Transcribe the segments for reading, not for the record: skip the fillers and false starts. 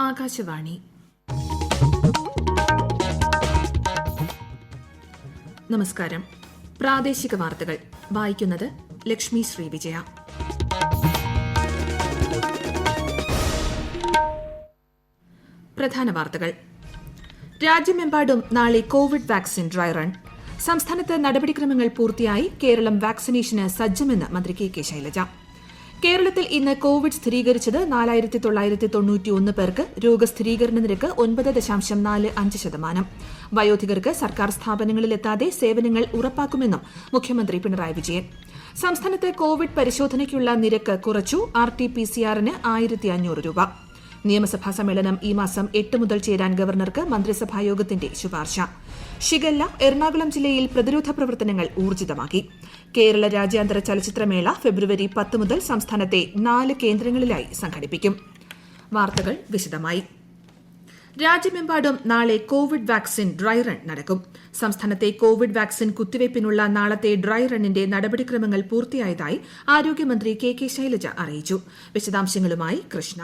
ആകാശവാണി. നമസ്കാരം. പ്രാദേശിക വാർത്തകൾ വായിക്കുന്നത് ലക്ഷ്മി ശ്രീ വിജയ. പ്രധാന വാർത്തകൾ. രാജ്യമെമ്പാടും നാളെ കോവിഡ് വാക്സിൻ ഡ്രൈ റൺ. സംസ്ഥാനത്ത് നടപടിക്രമങ്ങൾ പൂർത്തിയായി. കേരളം വാക്സിനേഷന് സജ്ജമെന്ന് മന്ത്രി കെ ശൈലജ. കേരളത്തിൽ ഇന്ന് കോവിഡ് സ്ഥിരീകരിച്ചത് 4991 പേർക്ക്. രോഗസ്ഥിരീകരണ നിരക്ക് 9.45%. വയോധികർക്ക് സർക്കാർ സ്ഥാപനങ്ങളിലെത്താതെ സേവനങ്ങൾ ഉറപ്പാക്കുമെന്നും മുഖ്യമന്ത്രി പിണറായി വിജയൻ. സംസ്ഥാനത്ത് കോവിഡ് പരിശോധനയ്ക്കുള്ള നിരക്ക് കുറച്ചു. RT-PCR-ന് 1500 രൂപ. നിയമസഭാ സമ്മേളനം ഈ മാസം 8 മുതൽ ചേരാൻ ഗവർണർക്ക് മന്ത്രിസഭായോഗത്തിന്റെ ശുപാർശ. ഷിഗല്ല എറണാകുളം ജില്ലയിൽ പ്രതിരോധ പ്രവർത്തനങ്ങൾ ഊർജിതമാക്കി. കേരള രാജ്യാന്തര ചലച്ചിത്രമേള ഫെബ്രുവരി 10 മുതൽ സംസ്ഥാനത്തെ 4 കേന്ദ്രങ്ങളിലായി സംഘടിപ്പിക്കും. വാർത്തകൾ വിശദമായി. രാജ്യമെമ്പാടും നാളെ കോവിഡ് വാക്സിൻ ഡ്രൈ റൺ നടക്കും. സംസ്ഥാനത്തെ കോവിഡ് വാക്സിൻ കുത്തിവയ്പ്പിനുള്ള നാളത്തെ ഡ്രൈ റണ്ണിന്റെ നടപടിക്രമങ്ങൾ പൂർത്തിയായതായി ആരോഗ്യമന്ത്രി കെ ശൈലജ അറിയിച്ചു. വിശദാംശങ്ങളുമായി കൃഷ്ണ.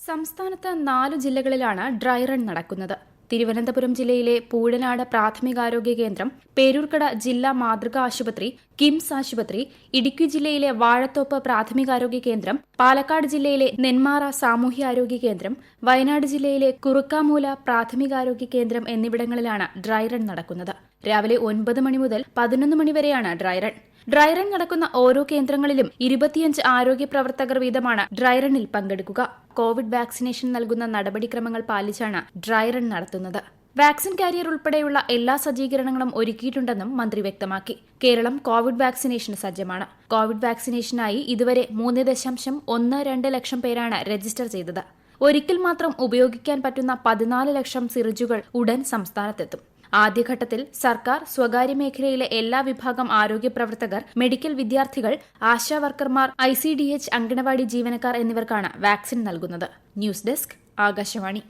സംസ്ഥാനത്ത് 4 ജില്ലകളിലാണ് ഡ്രൈ റൺ നടക്കുന്നത്. തിരുവനന്തപുരം ജില്ലയിലെ പൂഴനാട് പ്രാഥമികാരോഗ്യ കേന്ദ്രം, പേരൂർക്കട ജില്ലാ മാതൃകാ ആശുപത്രി, കിംസ് ആശുപത്രി, ഇടുക്കി ജില്ലയിലെ വാഴത്തോപ്പ് പ്രാഥമികാരോഗ്യ കേന്ദ്രം, പാലക്കാട് ജില്ലയിലെ നെന്മാറ സാമൂഹ്യാരോഗ്യ കേന്ദ്രം, വയനാട് ജില്ലയിലെ കുറുക്കാമൂല പ്രാഥമികാരോഗ്യ കേന്ദ്രം എന്നിവിടങ്ങളിലാണ് ഡ്രൈ റൺ നടക്കുന്നത്. രാവിലെ 9 മണി മുതൽ 11 മണി വരെയാണ് ഡ്രൈ റൺ. ഡ്രൈ റൺ നടക്കുന്ന ഓരോ കേന്ദ്രങ്ങളിലും 25 ആരോഗ്യ പ്രവർത്തകർ വീതമാണ് ഡ്രൈ റണ്ണിൽ പങ്കെടുക്കുക. കോവിഡ് വാക്സിനേഷൻ നൽകുന്ന നടപടിക്രമങ്ങൾ പാലിച്ചാണ് ഡ്രൈ റൺ നടത്തുന്നത്. വാക്സിൻ കാരിയർ ഉൾപ്പെടെയുള്ള എല്ലാ സജ്ജീകരണങ്ങളും ഒരുക്കിയിട്ടുണ്ടെന്നും മന്ത്രി വ്യക്തമാക്കി. കേരളം കോവിഡ് വാക്സിനേഷന് സജ്ജമാണ്. കോവിഡ് വാക്സിനേഷനായി ഇതുവരെ 3.12 ലക്ഷം പേരാണ് രജിസ്റ്റർ ചെയ്തത്. ഒരിക്കൽ മാത്രം ഉപയോഗിക്കാൻ പറ്റുന്ന 14 ലക്ഷം സിറിഞ്ചുകൾ ഉടൻ സംസ്ഥാനത്തെത്തും. ആദ്യഘട്ടത്തിൽ സർക്കാർ, സ്വകാര്യ മേഖലയിലെ എല്ലാ വിഭാഗം ആരോഗ്യ പ്രവർത്തകർ, മെഡിക്കൽ വിദ്യാർത്ഥികൾ, ആശാവർക്കർമാർ, ICDH അങ്കണവാടി ജീവനക്കാർ എന്നിവർക്കാണ് വാക്സിൻ നൽകുന്നത്. News desk Akashvani.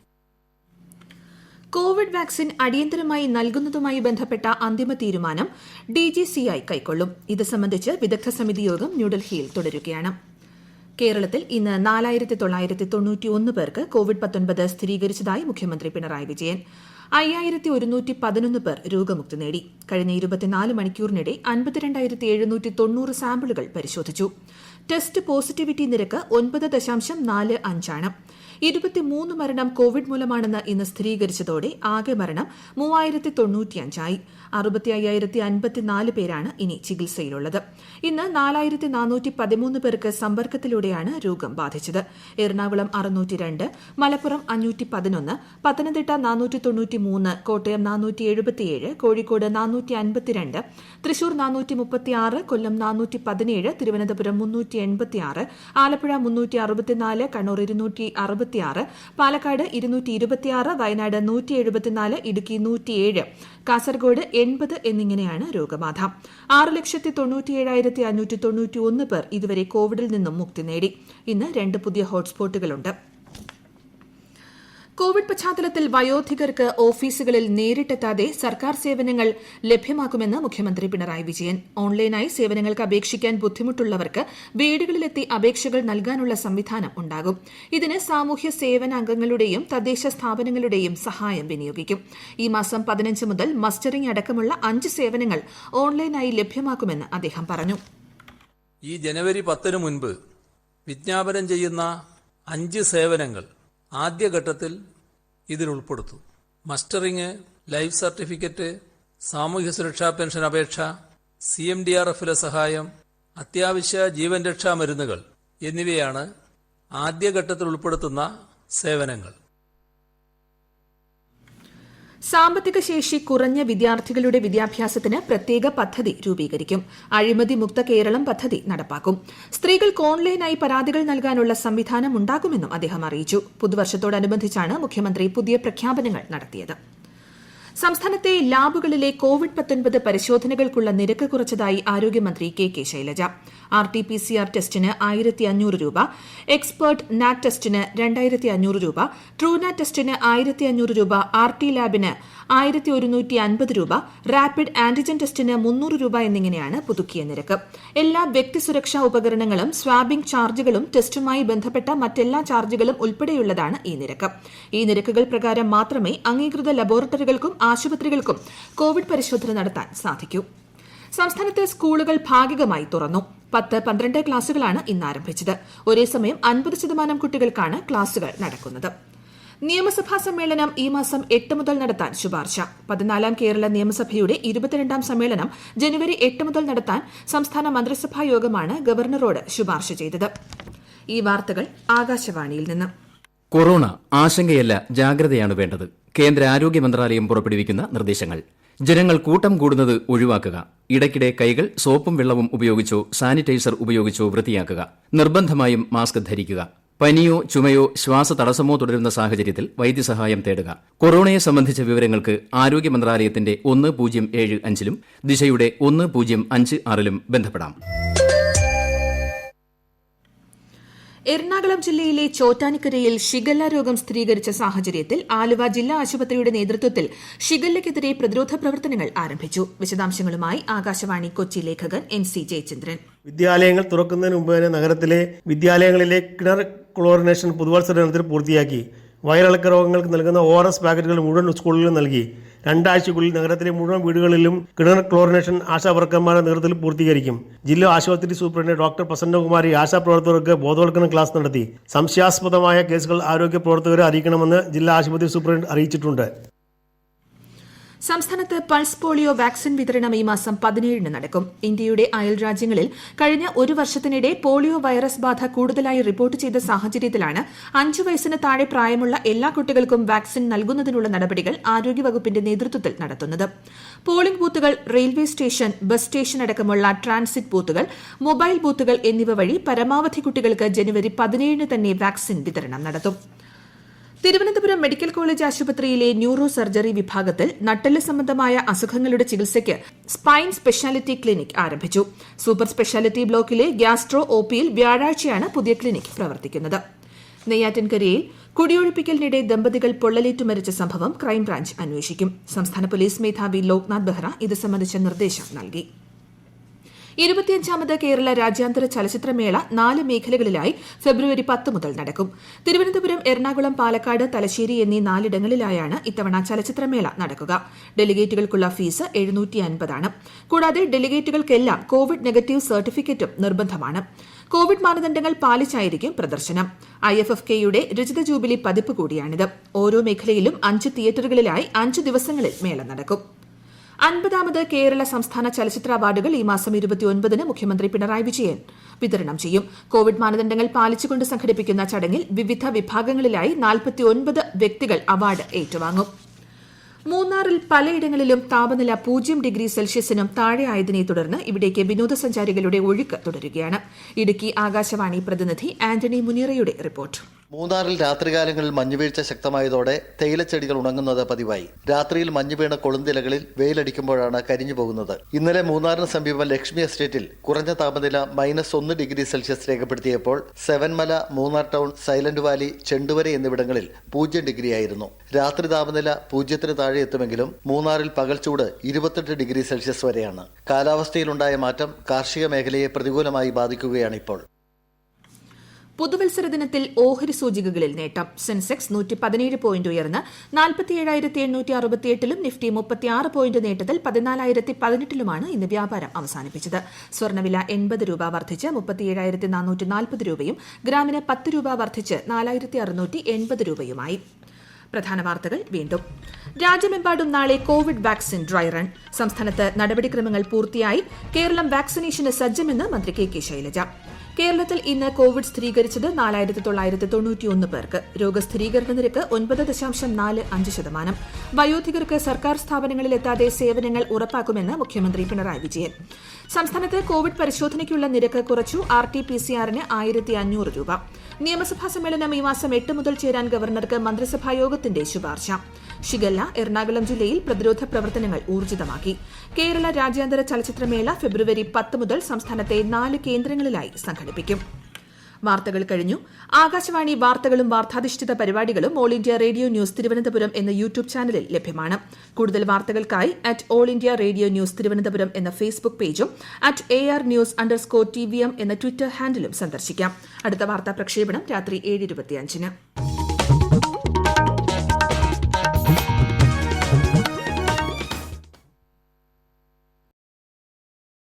Covid vaccine അടിയന്തരമായി നൽകുന്നതുമായി ബന്ധപ്പെട്ട അന്തിമ തീരുമാനം DGCI കൈക്കൊള്ളും. ഇത് സംബന്ധിച്ച് വിദഗ്ധ സമിതി യോഗം ന്യൂഡൽഹിയിൽ തുടരുകയാണ്. കേരളത്തിൽ ഇന്ന് 4991 പേർക്ക് കോവിഡ്-19 സ്ഥിരീകരിച്ചതായി മുഖ്യമന്ത്രി പിണറായി വിജയൻ. 5111 പേർ രോഗമുക്തി നേടി. കഴിഞ്ഞ 24 മണിക്കൂറിനിടെ 52,790 സാമ്പിളുകൾ പരിശോധിച്ചു. ടെസ്റ്റ് പോസിറ്റിവിറ്റി നിരക്ക് 9.45 ആണ്. 23 മരണം കോവിഡ് മൂലമാണെന്ന് ഇന്ന് സ്ഥിരീകരിച്ചതോടെ ആകെ മരണം 3095 ആയി. 65,054 പേരാണ് ഇനി ചികിത്സയിലുള്ളത്. ഇന്ന് 4413 പേർക്ക് സമ്പർക്കത്തിലൂടെയാണ് രോഗം ബാധിച്ചത്. എറണാകുളം 602, മലപ്പുറം 511, പത്തനംതിട്ട 493, കോട്ടയം 477, കോഴിക്കോട് 452, തൃശൂർ 436, കൊല്ലം 417, തിരുവനന്തപുരം 386, ആലപ്പുഴ 364, കണ്ണൂർ 266, പാലക്കാട് 226, വയനാട് 174, ഇടുക്കി 107, കാസർഗോഡ് 80 എന്നിങ്ങനെയാണ് രോഗബാധ. 6,97,591 പേർ ഇതുവരെ കോവിഡിൽ നിന്നും മുക്തി നേടി. ഇന്ന് 2 പുതിയ ഹോട്ട്സ്പോട്ടുകളുണ്ട്. കോവിഡ് പശ്ചാത്തലത്തിൽ വയോധികർക്ക് ഓഫീസുകളിൽ നേരിട്ടെത്താതെ സർക്കാർ സേവനങ്ങൾ ലഭ്യമാക്കുമെന്ന് മുഖ്യമന്ത്രി പിണറായി വിജയൻ. ഓൺലൈനായി സേവനങ്ങൾക്ക് അപേക്ഷിക്കാൻ ബുദ്ധിമുട്ടുള്ളവർക്ക് വീടുകളിലെത്തി അപേക്ഷകൾ നൽകാനുള്ള സംവിധാനം ഉണ്ടാകും. ഇതിന് സാമൂഹ്യ സേവനാംഗങ്ങളുടെയും തദ്ദേശ സ്ഥാപനങ്ങളുടെയും സഹായം വിനിയോഗിക്കും. ഈ മാസം 15 മുതൽ മസ്റ്ററിംഗ് അടക്കമുള്ള 5 സേവനങ്ങൾ ഓൺലൈനായി ലഭ്യമാക്കുമെന്ന് അദ്ദേഹം പറഞ്ഞു. ഈ ജനുവരി 10 മുൻപ് വിജ്ഞാപനം ചെയ്യുന്ന 5 സേവനങ്ങൾ ആദ്യഘട്ടത്തിൽ ഇതിലുൾപ്പെടുത്തും. മസ്റ്ററിംഗ്, ലൈഫ് സർട്ടിഫിക്കറ്റ്, സാമൂഹ്യ സുരക്ഷാ പെൻഷൻ അപേക്ഷ, CMDRFലെ സഹായം, അത്യാവശ്യ ജീവൻ രക്ഷാ മരുന്നുകൾ എന്നിവയാണ് ആദ്യഘട്ടത്തിൽ ഉൾപ്പെടുത്തുന്ന സേവനങ്ങൾ. സാമ്പത്തിക ശേഷി കുറഞ്ഞ വിദ്യാർത്ഥികളുടെ വിദ്യാഭ്യാസത്തിന് പ്രത്യേക പദ്ധതി രൂപീകരിക്കും. അഴിമതി മുക്ത കേരളം പദ്ധതി നടപ്പാക്കും. സ്ത്രീകൾക്ക് ഓൺലൈനായി പരാതികൾ നൽകാനുള്ള സംവിധാനം ഉണ്ടാകുമെന്നും അദ്ദേഹം അറിയിച്ചു. പുതുവർഷത്തോടനുബന്ധിച്ചാണ് മുഖ്യമന്ത്രി പുതിയ പ്രഖ്യാപനങ്ങൾ നടത്തിയത്. സംസ്ഥാനത്തെ ലാബുകളിലെ കോവിഡ്-19 പരിശോധനകൾക്കുള്ള നിരക്ക് കുറച്ചതായി ആരോഗ്യമന്ത്രി കെ ശൈലജ. RT-PCR ടെസ്റ്റിന് 1,500 രൂപ, എക്സ്പെർട്ട് നാറ്റ് ടെസ്റ്റിന് 2,500 രൂപ, ട്രൂനാറ്റ് ടെസ്റ്റിന് 1,500 രൂപ, RT ലാബിന് 1,150 രൂപ, റാപ്പിഡ് ആന്റിജൻ ടെസ്റ്റിന് 300 രൂപ എന്നിങ്ങനെയാണ് പുതുക്കിയ നിരക്ക്. എല്ലാ വ്യക്തിസുരക്ഷാ ഉപകരണങ്ങളും, സ്വാബിംഗ് ചാർജുകളും, ടെസ്റ്റുമായി ബന്ധപ്പെട്ട മറ്റെല്ലാ ചാർജുകളും ഉൾപ്പെടെയുള്ളതാണ് ഈ നിരക്ക്. ഈ നിരക്കുകൾ പ്രകാരം മാത്രമേ അംഗീകൃത ലബോറട്ടറികൾക്കും ആശുപത്രികൾക്കും കോവിഡ് പരിശോധന നടത്താൻ സാധിക്കൂ. സംസ്ഥാനത്ത് സ്കൂളുകൾ ഭാഗികമായി തുറന്നു. 10-12 ക്ലാസുകളാണ് ഇന്ന് ആരംഭിച്ചത്. ഒരേ സമയം 50% കുട്ടികൾക്കാണ് ക്ലാസുകൾ നടക്കുന്നത്. നിയമസഭാ സമ്മേളനം ഈ മാസം 8 മുതൽ നടത്താൻ ശുപാർശ. 14ാം കേരള നിയമസഭയുടെ 22ാം സമ്മേളനം ജനുവരി 8 മുതൽ നടത്താൻ സംസ്ഥാന മന്ത്രിസഭാ യോഗമാണ് ഗവർണറോട് ശുപാർശ ചെയ്തത്. ഈ വാർത്തകൾ ആകാശവാണിയിൽ നിന്ന്. കൊറോണ ആശങ്കയല്ല, ജാഗ്രതയാണ് വേണ്ടത്. കേന്ദ്ര ആരോഗ്യ മന്ത്രാലയം പുറപ്പെടുവിക്കുന്ന നിർദ്ദേശങ്ങൾ. ജനങ്ങൾ കൂട്ടം കൂടുന്നത് ഒഴിവാക്കുക. ഇടയ്ക്കിടെ കൈകൾ സോപ്പും വെള്ളവും ഉപയോഗിച്ചോ സാനിറ്റൈസർ ഉപയോഗിച്ചോ വൃത്തിയാക്കുക. നിർബന്ധമായും മാസ്ക് ധരിക്കുക. പനിയോ ചുമയോ ശ്വാസതടസ്സമോ തുടരുന്ന സാഹചര്യത്തിൽ വൈദ്യസഹായം തേടുക. കൊറോണയെ സംബന്ധിച്ച വിവരങ്ങൾക്ക് ആരോഗ്യ മന്ത്രാലയത്തിന്റെ 1075-ലും ദിശയുടെ 1056-ലും ബന്ധപ്പെടാം. എറണാകുളം ജില്ലയിലെ ചോറ്റാനിക്കരയിൽ ഷിഗല്ല രോഗം സ്ഥിരീകരിച്ച സാഹചര്യത്തിൽ ആലുവ ജില്ലാ ആശുപത്രിയുടെ നേതൃത്വത്തിൽ ഷിഗല്ലയ്ക്കെതിരെ പ്രതിരോധ പ്രവർത്തനങ്ങൾ ആരംഭിച്ചു. വിശദാംശങ്ങളുമായി ആകാശവാണി കൊച്ചി ലേഖകൻ MC ജയചന്ദ്രൻ. വിദ്യാലയങ്ങൾ തുറക്കുന്നതിന് മുമ്പ് തന്നെ നഗരത്തിലെ വിദ്യാലയങ്ങളിലെ കിണർ ക്ലോറിനേഷൻ പുതുവത്സര ദിനത്തിൽ പൂർത്തിയാക്കി. വയറിളക്ക രോഗങ്ങൾക്ക് നൽകുന്ന ORS പാക്കറ്റുകൾ മുഴുവൻ സ്കൂളുകളിലും നൽകി. 2 ആഴ്ചയ്ക്കുള്ളിൽ നഗരത്തിലെ മുഴുവൻ വീടുകളിലും കിണർ ക്ലോറിനേഷൻ ആശാവർക്കർമാരുടെ നേതൃത്വത്തിൽ പൂർത്തീകരിക്കും. ജില്ലാ ആശുപത്രി സൂപ്രണ്ട് ഡോക്ടർ പ്രസന്നകുമാരി ആശാപ്രവർത്തകർക്ക് ബോധവൽക്കരണ ക്ലാസ് നടത്തി. സംശയാസ്പദമായ കേസുകൾ ആരോഗ്യ പ്രവർത്തകരെ അറിയിക്കണമെന്ന് ജില്ലാ ആശുപത്രി സൂപ്രണ്ട് അറിയിച്ചിട്ടുണ്ട്. സംസ്ഥാനത്ത് പൾസ് പോളിയോ വാക്സിൻ വിതരണം ഈ മാസം 17-ന് നടക്കും. ഇന്ത്യയുടെ അയൽ രാജ്യങ്ങളിൽ കഴിഞ്ഞ ഒരു വർഷത്തിനിടെ പോളിയോ വൈറസ് ബാധ കൂടുതലായി റിപ്പോർട്ട് ചെയ്ത സാഹചര്യത്തിലാണ് 5 വയസ്സിന് താഴെ പ്രായമുള്ള എല്ലാ കുട്ടികൾക്കും വാക്സിൻ നൽകുന്നതിനുള്ള നടപടികൾ ആരോഗ്യവകുപ്പിന്റെ നേതൃത്വത്തിൽ നടത്തുന്നത്. പോളിംഗ് ബൂത്തുകൾ, റെയിൽവേ സ്റ്റേഷൻ, ബസ് സ്റ്റേഷൻ അടക്കമുള്ള ട്രാൻസിറ്റ് ബൂത്തുകൾ, മൊബൈൽ ബൂത്തുകൾ എന്നിവ വഴി പരമാവധി കുട്ടികൾക്ക് ജനുവരി 17-ന് തന്നെ വാക്സിൻ വിതരണം നടത്തും. തിരുവനന്തപുരം മെഡിക്കൽ കോളേജ് ആശുപത്രിയിലെ ന്യൂറോ സർജറി വിഭാഗത്തിൽ നട്ടെല്ല് സംബന്ധമായ അസുഖങ്ങളുടെ ചികിത്സയ്ക്ക് സ്പൈൻ സ്പെഷ്യാലിറ്റി ക്ലിനിക് ആരംഭിച്ചു. സൂപ്പർ സ്പെഷ്യാലിറ്റി ബ്ലോക്കിലെ ഗ്യാസ്ട്രോ OPയിൽ വ്യാഴാഴ്ചയാണ് പുതിയ ക്ലിനിക് പ്രവർത്തിക്കുന്നത്. നെയ്യാറ്റിൻകരയിൽ കുടിയൊഴിപ്പിക്കലിനിടെ ദമ്പതികൾ പൊള്ളലേറ്റു മരിച്ച സംഭവം ക്രൈംബ്രാഞ്ച് അന്വേഷിക്കും. സംസ്ഥാന പോലീസ് മേധാവി ലോക്നാഥ് ബെഹ്റ ഇത് സംബന്ധിച്ച നിർദ്ദേശം നൽകി. 25ാമത് കേരള രാജ്യാന്തര ചലച്ചിത്രമേള 4 മേഖലകളിലായി ഫെബ്രുവരി 10 മുതൽ നടക്കും. തിരുവനന്തപുരം, എറണാകുളം, പാലക്കാട്, തലശ്ശേരി എന്നീ 4 ഇടങ്ങളിലായാണ് ഇത്തവണ ചലച്ചിത്രമേള നടക്കുക. ഡെലിഗേറ്റുകൾക്കുള്ള ഫീസ് 750 ആണ്. കൂടാതെ ഡെലിഗേറ്റുകൾക്കെല്ലാം കോവിഡ് നെഗറ്റീവ് സർട്ടിഫിക്കറ്റും നിർബന്ധമാണ്. കോവിഡ് മാനദണ്ഡങ്ങൾ പാലിച്ചായിരിക്കും പ്രദർശനം. IFFKയുടെ രജത ജൂബിലി പതിപ്പ് കൂടിയാണിത്. ഓരോ മേഖലയിലും 5 തിയേറ്ററുകളിലായി 5 ദിവസങ്ങളിൽ മേള നടക്കും. 50ാമത് കേരള സംസ്ഥാന ചലച്ചിത്ര അവാർഡുകൾ ഈ മാസം 29-ന് മുഖ്യമന്ത്രി പിണറായി വിജയൻ വിതരണം ചെയ്യും. കോവിഡ് മാനദണ്ഡങ്ങൾ പാലിച്ചുകൊണ്ട് സംഘടിപ്പിക്കുന്ന ചടങ്ങിൽ വിവിധ വിഭാഗങ്ങളിലായി 49 വ്യക്തികൾ അവാർഡ് ഏറ്റുവാങ്ങും. മൂന്നാറിൽ പലയിടങ്ങളിലും താപനില 0 ഡിഗ്രി സെൽഷ്യസിനും താഴെ ആയതിനെ തുടർന്ന് ഇവിടേക്ക് വിനോദസഞ്ചാരികളുടെ ഒഴുക്ക് തുടരുകയാണ്. ഇടുക്കി ആകാശവാണി പ്രതിനിധി ആന്റണി മുനിയറയുടെ റിപ്പോർട്ട്. മൂന്നാറിൽ രാത്രികാലങ്ങളിൽ മഞ്ഞുവീഴ്ച ശക്തമായതോടെ തേയിലച്ചെടികൾ ഉണങ്ങുന്നത് പതിവായി. രാത്രിയിൽ മഞ്ഞു വീണ കൊളുന്തിലകളിൽ വെയിലടിക്കുമ്പോഴാണ് കരിഞ്ഞു പോകുന്നത്. ഇന്നലെ മൂന്നാറിന് സമീപം ലക്ഷ്മി എസ്റ്റേറ്റിൽ കുറഞ്ഞ താപനില -1 ഡിഗ്രി സെൽഷ്യസ് രേഖപ്പെടുത്തിയപ്പോൾ Sevenmallay, Munnar town, Silent Valley, Chenduvara എന്നിവിടങ്ങളിൽ 0 ഡിഗ്രിയായിരുന്നു. രാത്രി താപനില 0-ന് താഴെ എത്തുമെങ്കിലും മൂന്നാറിൽ പകൽ ചൂട് 28 ഡിഗ്രി സെൽഷ്യസ് വരെയാണ്. കാലാവസ്ഥയിലുണ്ടായ മാറ്റം കാർഷിക മേഖലയെ പ്രതികൂലമായി ബാധിക്കുകയാണിപ്പോൾ. പുതുവത്സര ദിനത്തിൽ ഓഹരി സൂചികകളിൽ നേട്ടം. സെൻസെക്സ് 117 പോയിന്റ് ഉയർന്ന് 47,868-ലും നിഫ്റ്റി 36 പോയിന്റ് നേട്ടത്തിൽ 14,018-ലുമാണ് ഇന്ന് വ്യാപാരം അവസാനിപ്പിച്ചത്. സ്വർണ്ണവില 80 രൂപ വർദ്ധിച്ച് 37,440 രൂപയും ഗ്രാമിന് 10 രൂപ വർദ്ധിച്ച് 4,680 രൂപയുമായി. പ്രധാന വാർത്തകൾ വീണ്ടും. രാജ്യമെമ്പാടും നാളെ കോവിഡ് വാക്സിൻ ഡ്രൈ റൺ. സംസ്ഥാനത്ത് നടപടിക്രമങ്ങൾ പൂർത്തിയായി. കേരളം വാക്സിനേഷന് സജ്ജമെന്ന് മന്ത്രി കെ ശൈലജ. കേരളത്തിൽ ഇന്ന് കോവിഡ് സ്ഥിരീകരിച്ചത് 4,991 പേർക്ക്. രോഗസ്ഥിരീകരണ നിരക്ക് 9.45%. വയോധികർക്ക് സർക്കാർ സ്ഥാപനങ്ങളിലെത്താതെ സേവനങ്ങൾ ഉറപ്പാക്കുമെന്ന് മുഖ്യമന്ത്രി പിണറായി വിജയൻ. സംസ്ഥാനത്ത് കോവിഡ് പരിശോധനയ്ക്കുള്ള നിരക്ക് കുറച്ചു. RT-PCR-ന് 1500 രൂപ. നിയമസഭാ സമ്മേളനം ഈ മാസം 8 മുതൽ ചേരാൻ ഗവർണർക്ക് മന്ത്രിസഭായോഗത്തിന്റെ ശുപാർശ. ഷിഗല്ല എറണാകുളം ജില്ലയിൽ പ്രതിരോധ പ്രവർത്തനങ്ങൾ ഊർജിതമാക്കി. കേരള രാജ്യാന്തര ചലച്ചിത്രമേള ഫെബ്രുവരി 10 മുതൽ സംസ്ഥാനത്തെ 4 കേന്ദ്രങ്ങളിലായി സംഘടിപ്പിക്കും. വാർത്തകൾ കഴിഞ്ഞു. ആകാശവാണി വാർത്തകളും വാർത്താധിഷ്ഠിത പരിപാടികളും all India radio news Thiruvananthapuram എന്ന യൂട്യൂബ് ചാനലിൽ ലഭ്യമാണ്. കൂടുതൽ വാർത്തകൾക്കായി @all India radio news Thiruvananthapuram എന്ന ഫേസ്ബുക്ക് പേജും @ARnews_TVM എന്ന ട്വിറ്റർ ഹാൻഡിലും സന്ദർശിക്കാം. അടുത്ത വാർത്താ പ്രക്ഷേപണം രാത്രി 7:25.